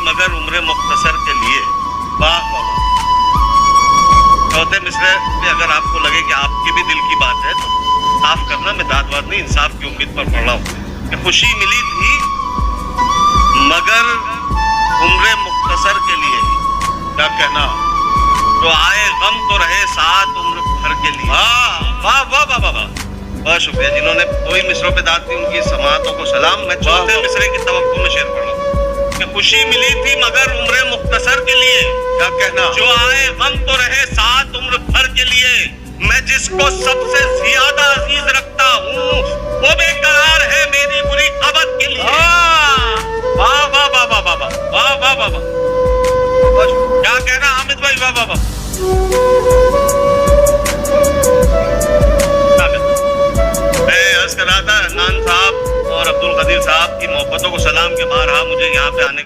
मगर उम्र मुख्तसर के लिए। वाह वाह। चौथे मिसरे में अगर आपको लगे कि आपके भी दिल की बात है तो साफ करना, मैं दाद वाद नहीं इंसाफ की उम्मीद पर पड़ रहा हूँ कि खुशी मिली थी मगर उम्र मुख्तसर के लिए। क्या कहना, जो आए गम तो रहे साथ उम्र भर के लिए। वाह वाह वाह वाह वाह। बहुत शुक्रिया जिन्होंने दो ही मिसरों पे दाद दी, उनकी समाअतों को सलाम। मैं चौथे मिसरे की तवक्कुल में शेर पढ़ रहा हूँ कि खुशी मिली थी मगर उम्र मुख्तसर के लिए। क्या कहना, जो आए गम तो रहे साथ उम्र भर के लिए। मैं जिसको सबसे ज्यादा अजीज रखता हूँ वो बेकरार है मेरी बुरी खबर के लिए। वाह वाह वाह वाह वाह वाह वाह वाह वाह। क्या कहना हामिद भाई, वाह वाह वाह। मैं अर्ज कर रहा था अदनान साहब और अब्दुल कदीर साहब की मोहब्बतों को सलाम के बाद मुझे यहाँ पे आने